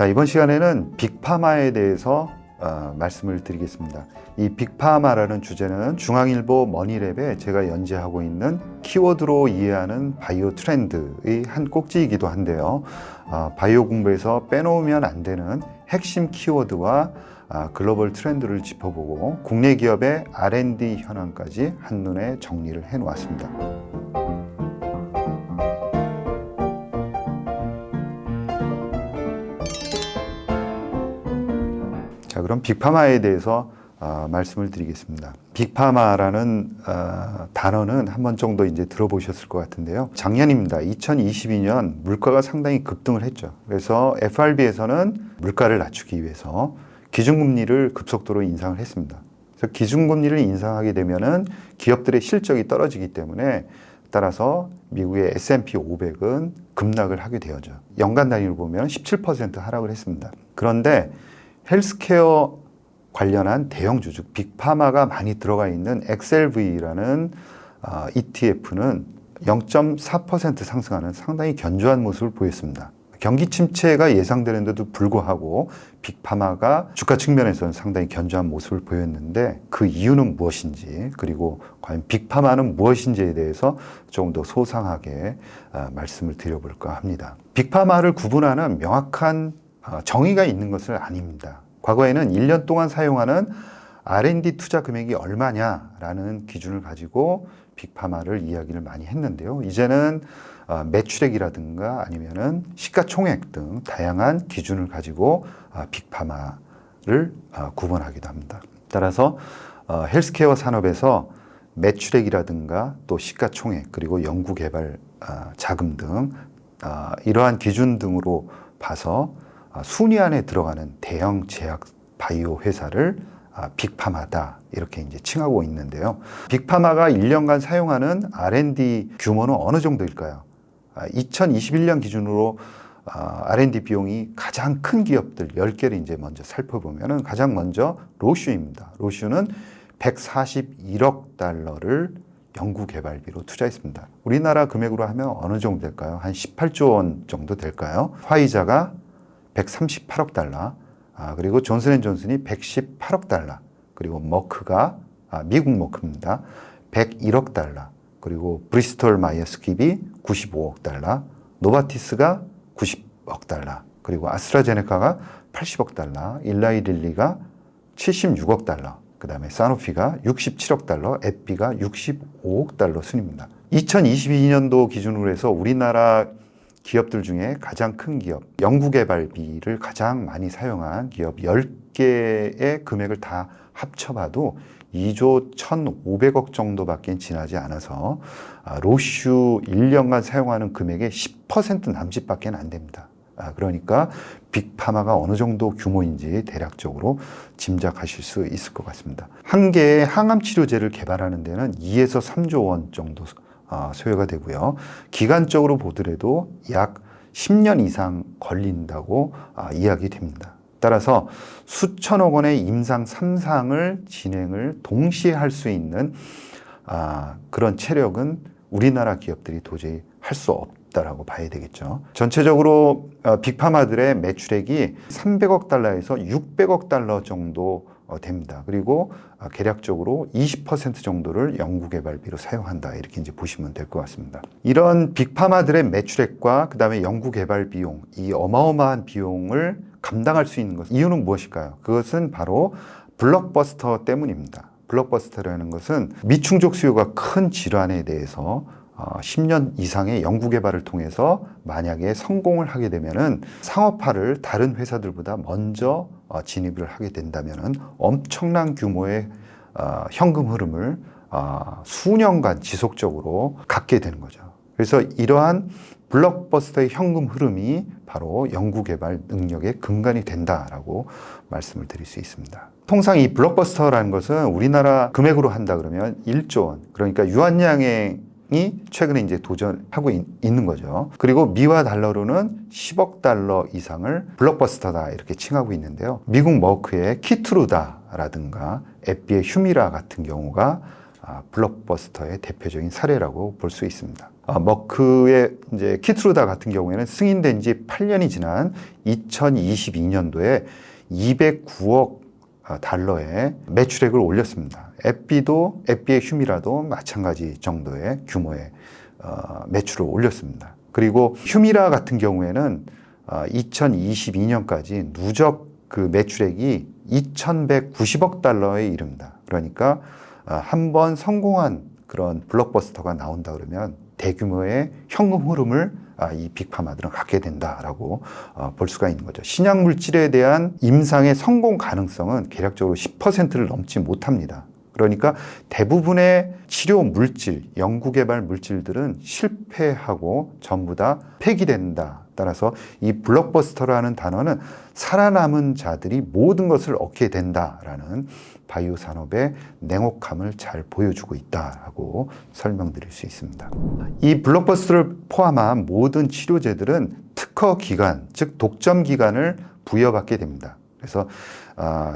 자, 이번 시간에는 빅파마에 대해서 말씀을 드리겠습니다. 이 빅파마라는 주제는 중앙일보 머니랩에 제가 연재하고 있는 키워드로 이해하는 바이오 트렌드의 한 꼭지이기도 한데요. 바이오 공부에서 빼놓으면 안 되는 핵심 키워드와 글로벌 트렌드를 짚어보고 국내 기업의 R&D 현황까지 한눈에 정리를 해놓았습니다. 자, 그럼 빅파마에 대해서 말씀을 드리겠습니다. 빅파마라는 단어는 한 번 정도 이제 들어보셨을 것 같은데요. 작년입니다. 2022년 물가가 상당히 급등을 했죠. 그래서 FRB에서는 물가를 낮추기 위해서 기준금리를 급속도로 인상을 했습니다. 그래서 기준금리를 인상하게 되면은 기업들의 실적이 떨어지기 때문에 따라서 미국의 S&P 500은 급락을 하게 되었죠. 연간 단위로 보면 17% 하락을 했습니다. 그런데 헬스케어 관련한 대형주, 즉 빅파마가 많이 들어가 있는 XLV라는 ETF는 0.4% 상승하는 상당히 견조한 모습을 보였습니다. 경기 침체가 예상되는데도 불구하고 빅파마가 주가 측면에서는 상당히 견조한 모습을 보였는데 그 이유는 무엇인지, 그리고 과연 빅파마는 무엇인지에 대해서 조금 더 소상하게 말씀을 드려볼까 합니다. 빅파마를 구분하는 명확한 정의가 있는 것은 아닙니다. 과거에는 1년 동안 사용하는 R&D 투자 금액이 얼마냐라는 기준을 가지고 빅파마를 이야기를 많이 했는데요. 이제는 매출액이라든가 아니면은 시가총액 등 다양한 기준을 가지고 빅파마를 구분하기도 합니다. 따라서 헬스케어 산업에서 매출액이라든가 또 시가총액 그리고 연구개발 자금 등 이러한 기준 등으로 봐서 순위 안에 들어가는 대형 제약 바이오 회사를 빅파마다 이렇게 이제 칭하고 있는데요. 빅파마가 1년간 사용하는 R&D 규모는 어느 정도일까요? 2021년 기준으로 R&D 비용이 가장 큰 기업들 10개를 이제 먼저 살펴보면은 가장 먼저 로슈입니다. 로슈는 141억 달러를 연구개발비로 투자했습니다. 우리나라 금액으로 하면 어느 정도 될까요? 한 18조 원 정도 될까요? 화이자가 138억 달러, 그리고 존슨앤존슨이 118억 달러, 그리고 머크가 미국 머크입니다. 101억 달러, 그리고 브리스톨 마이어스 스quibb이 95억 달러, 노바티스가 90억 달러, 그리고 아스트라제네카가 80억 달러, 일라이 릴리가 76억 달러, 그 다음에 사노피가 67억 달러, 에피가 65억 달러 순입니다. 2022년도 기준으로 해서 우리나라 기업들 중에 가장 큰 기업, 연구개발비를 가장 많이 사용한 기업 10개의 금액을 다 합쳐봐도 2조 1,500억 정도밖에 지나지 않아서 로슈 1년간 사용하는 금액의 10% 남짓밖에 안 됩니다. 그러니까 빅파마가 어느 정도 규모인지 대략적으로 짐작하실 수 있을 것 같습니다. 한 개의 항암 치료제를 개발하는 데는 2에서 3조 원 정도 소요가 되고요. 기간적으로 보더라도 약 10년 이상 걸린다고 이야기됩니다. 따라서 수천억 원의 임상 3상을 진행을 동시에 할 수 있는 그런 체력은 우리나라 기업들이 도저히 할 수 없다라고 봐야 되겠죠. 전체적으로 빅파마들의 매출액이 300억 달러에서 600억 달러 정도 됩니다. 그리고 계략적으로 20% 정도를 연구개발비로 사용한다. 이렇게 이제 보시면 될 것 같습니다. 이런 빅파마들의 매출액과 그 다음에 연구개발 비용, 이 어마어마한 비용을 감당할 수 있는 것, 이유는 무엇일까요? 그것은 바로 블록버스터 때문입니다. 블록버스터라는 것은 미충족 수요가 큰 질환에 대해서 10년 이상의 연구개발을 통해서 만약에 성공을 하게 되면은 상업화를 다른 회사들보다 먼저 진입을 하게 된다면은 엄청난 규모의 현금 흐름을 수년간 지속적으로 갖게 되는 거죠. 그래서 이러한 블록버스터의 현금 흐름이 바로 연구개발 능력의 근간이 된다라고 말씀을 드릴 수 있습니다. 통상 이 블록버스터라는 것은 우리나라 금액으로 한다 그러면 1조 원, 그러니까 유한양행이 최근에 이제 도전하고 있는 거죠. 그리고 미화 달러로는 10억 달러 이상을 블록버스터다 이렇게 칭하고 있는데요. 미국 머크의 키트루다라든가 에피의 휴미라 같은 경우가 블록버스터의 대표적인 사례라고 볼 수 있습니다. 머크의 이제 키트루다 같은 경우에는 승인된 지 8년이 지난 2022년도에 209억 달러의 매출액을 올렸습니다. 에피의 휴미라도 마찬가지 정도의 규모의 매출을 올렸습니다. 그리고 휴미라 같은 경우에는 2022년까지 누적 그 매출액이 2,190억 달러에 이릅니다. 그러니까 한 번 성공한 그런 블록버스터가 나온다 그러면 대규모의 현금 흐름을 이 빅파마들은 갖게 된다라고 볼 수가 있는 거죠. 신약 물질에 대한 임상의 성공 가능성은 계략적으로 10%를 넘지 못합니다. 그러니까 대부분의 치료 물질, 연구개발 물질들은 실패하고 전부 다 폐기된다. 따라서 이 블록버스터라는 단어는 살아남은 자들이 모든 것을 얻게 된다라는 바이오 산업의 냉혹함을 잘 보여주고 있다라고 설명드릴 수 있습니다. 이 블록버스터를 포함한 모든 치료제들은 특허 기간, 즉 독점 기간을 부여받게 됩니다. 그래서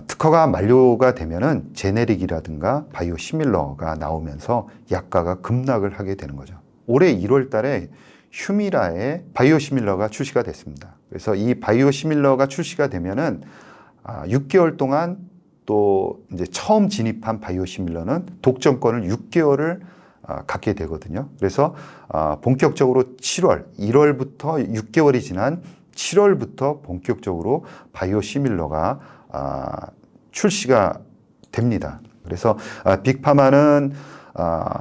특허가 만료가 되면은 제네릭이라든가 바이오 시밀러가 나오면서 약가가 급락을 하게 되는 거죠. 올해 1월 달에 휴미라의 바이오 시밀러가 출시가 됐습니다. 그래서 이 바이오 시밀러가 출시가 되면은 6개월 동안 또 이제 처음 진입한 바이오 시밀러는 독점권을 6개월을 갖게 되거든요. 그래서 본격적으로 1월부터 6개월이 지난 7월부터 본격적으로 바이오 시밀러가 출시가 됩니다. 그래서 빅파마는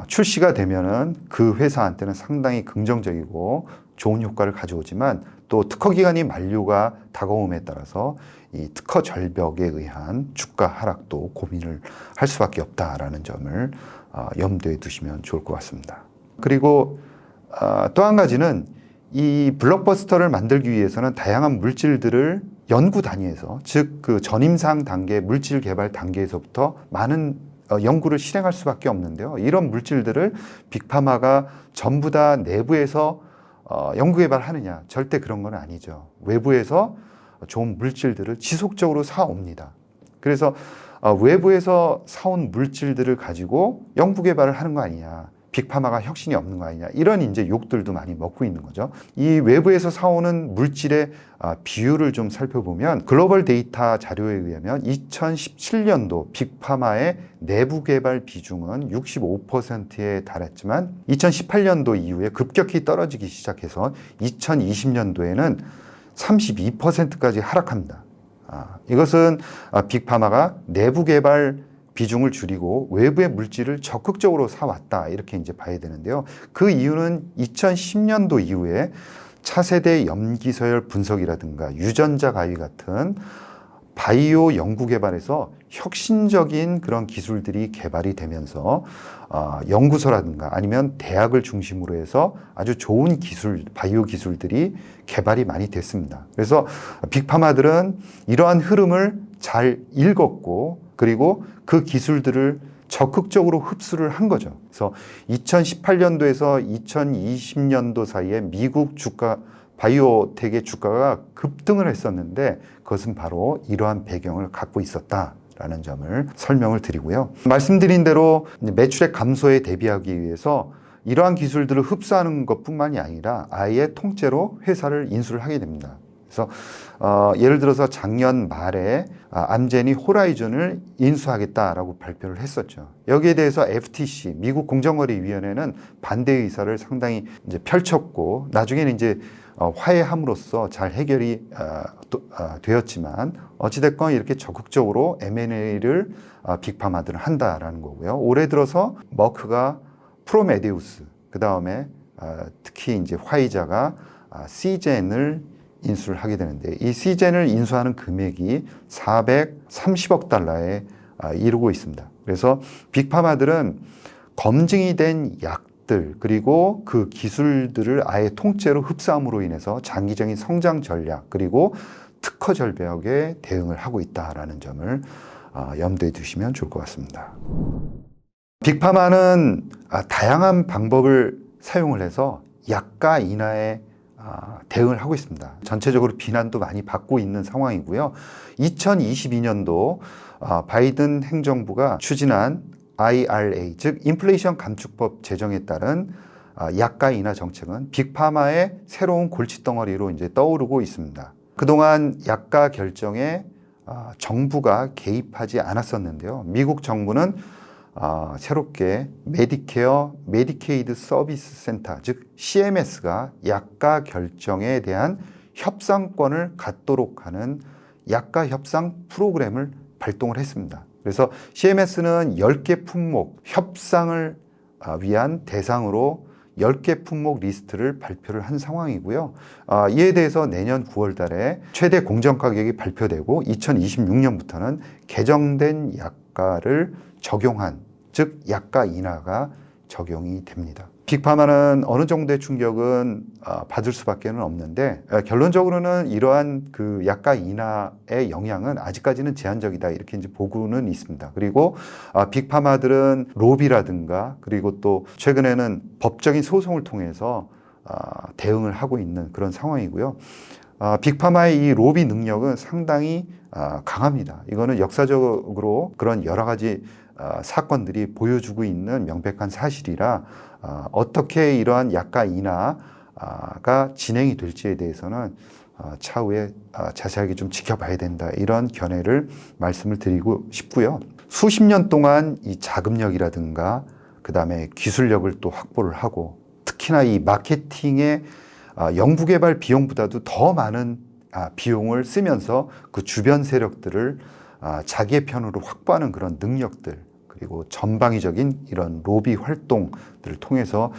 출시가 되면은 그 회사한테는 상당히 긍정적이고 좋은 효과를 가져오지만 또 특허 기간이 만료가 다가옴에 따라서 이 특허 절벽에 의한 주가 하락도 고민을 할 수밖에 없다라는 점을 염두에 두시면 좋을 것 같습니다. 그리고 또 한 가지는 이 블록버스터를 만들기 위해서는 다양한 물질들을 연구 단위에서, 즉 그 전임상 단계, 물질 개발 단계에서부터 많은 연구를 실행할 수밖에 없는데요. 이런 물질들을 빅파마가 전부 다 내부에서 연구 개발하느냐? 절대 그런 건 아니죠. 외부에서 좋은 물질들을 지속적으로 사옵니다. 그래서 외부에서 사온 물질들을 가지고 연구 개발을 하는 거 아니냐? 빅파마가 혁신이 없는 거 아니냐, 이런 이제 욕들도 많이 먹고 있는 거죠. 이 외부에서 사오는 물질의 비율을 좀 살펴보면 글로벌 데이터 자료에 의하면 2017년도 빅파마의 내부 개발 비중은 65%에 달했지만 2018년도 이후에 급격히 떨어지기 시작해서 2020년도에는 32%까지 하락합니다. 이것은 빅파마가 내부 개발 비중을 줄이고 외부의 물질을 적극적으로 사왔다, 이렇게 이제 봐야 되는데요. 그 이유는 2010년도 이후에 차세대 염기서열 분석이라든가 유전자 가위 같은 바이오 연구 개발에서 혁신적인 그런 기술들이 개발이 되면서 연구소라든가 아니면 대학을 중심으로 해서 아주 좋은 기술, 바이오 기술들이 개발이 많이 됐습니다. 그래서 빅파마들은 이러한 흐름을 잘 읽었고, 그리고 그 기술들을 적극적으로 흡수를 한 거죠. 그래서 2018년도에서 2020년도 사이에 미국 주가, 바이오텍의 주가가 급등을 했었는데 그것은 바로 이러한 배경을 갖고 있었다라는 점을 설명을 드리고요. 말씀드린 대로 매출액 감소에 대비하기 위해서 이러한 기술들을 흡수하는 것뿐만이 아니라 아예 통째로 회사를 인수를 하게 됩니다. 그래서 예를 들어서 작년 말에 암제니 호라이즌을 인수하겠다라고 발표를 했었죠. 여기에 대해서 FTC, 미국 공정거래위원회는 반대 의사를 상당히 이제 펼쳤고, 나중에는 이제 화해함으로써 잘 해결이 되었지만, 어찌됐건 이렇게 적극적으로 M&A를 빅파마들은 한다라는 거고요. 올해 들어서 머크가 프로메데우스, 그 다음에 특히 이제 화이자가 시젠을 인수를 하게 되는데, 이 시젠을 인수하는 금액이 430억 달러에 이르고 있습니다. 그래서 빅파마들은 검증이 된 약들, 그리고 그 기술들을 아예 통째로 흡수함으로 인해서 장기적인 성장 전략, 그리고 특허 절벽에 대응을 하고 있다라는 점을 염두에 두시면 좋을 것 같습니다. 빅파마는 다양한 방법을 사용을 해서 약가 인하에 대응을 하고 있습니다. 전체적으로 비난도 많이 받고 있는 상황이고요. 2022년도 바이든 행정부가 추진한 IRA, 즉 인플레이션 감축법 제정에 따른 약가 인하 정책은 빅파마의 새로운 골칫덩어리로 이제 떠오르고 있습니다. 그동안 약가 결정에 정부가 개입하지 않았었는데요. 미국 정부는 새롭게 메디케어, 메디케이드 서비스 센터, 즉 CMS가 약가 결정에 대한 협상권을 갖도록 하는 약가 협상 프로그램을 발동을 했습니다. 그래서 CMS는 10개 품목 협상을 위한 대상으로 10개 품목 리스트를 발표를 한 상황이고요. 이에 대해서 내년 9월 달에 최대 공정 가격이 발표되고 2026년부터는 개정된 약가를 적용한, 즉 약가 인하가 적용이 됩니다. 빅파마는 어느 정도의 충격은 받을 수밖에 없는데 결론적으로는 이러한 그 약가 인하의 영향은 아직까지는 제한적이다, 이렇게 이제 보고는 있습니다. 그리고 빅파마들은 로비라든가 그리고 또 최근에는 법적인 소송을 통해서 대응을 하고 있는 그런 상황이고요. 빅파마의 이 로비 능력은 상당히 강합니다. 이거는 역사적으로 그런 여러 가지 사건들이 보여주고 있는 명백한 사실이라 어떻게 이러한 약가 인하가 진행이 될지에 대해서는 차후에 자세하게 좀 지켜봐야 된다, 이런 견해를 말씀을 드리고 싶고요. 수십 년 동안 이 자금력이라든가 그다음에 기술력을 또 확보를 하고 특히나 이 마케팅의 연구개발 비용보다도 더 많은 비용을 쓰면서 그 주변 세력들을 자기의 편으로 확보하는 그런 능력들, 그리고 전방위적인 이런 로비 활동들을 통해서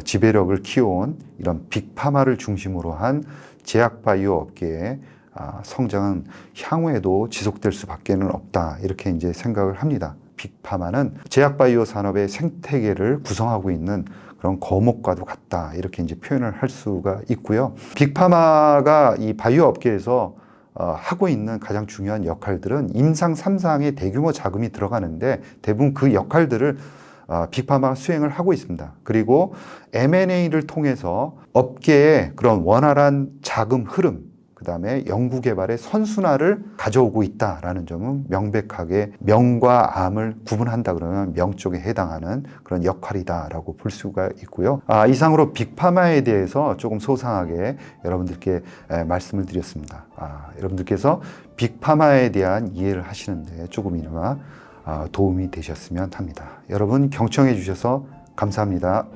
지배력을 키워온 이런 빅파마를 중심으로 한 제약바이오 업계의 성장은 향후에도 지속될 수밖에 없다, 이렇게 이제 생각을 합니다. 빅파마는 제약바이오 산업의 생태계를 구성하고 있는 그런 거목과도 같다, 이렇게 이제 표현을 할 수가 있고요. 빅파마가 이 바이오 업계에서 하고 있는 가장 중요한 역할들은 임상 3상의 대규모 자금이 들어가는데 대부분 그 역할들을 빅파마가 수행을 하고 있습니다. 그리고 M&A를 통해서 업계의 그런 원활한 자금 흐름, 그 다음에 연구개발의 선순환을 가져오고 있다라는 점은 명백하게 명과 암을 구분한다 그러면 명 쪽에 해당하는 그런 역할이다라고 볼 수가 있고요. 이상으로 빅파마에 대해서 조금 소상하게 여러분들께 말씀을 드렸습니다. 여러분들께서 빅파마에 대한 이해를 하시는데 조금이나마 도움이 되셨으면 합니다. 여러분 경청해 주셔서 감사합니다.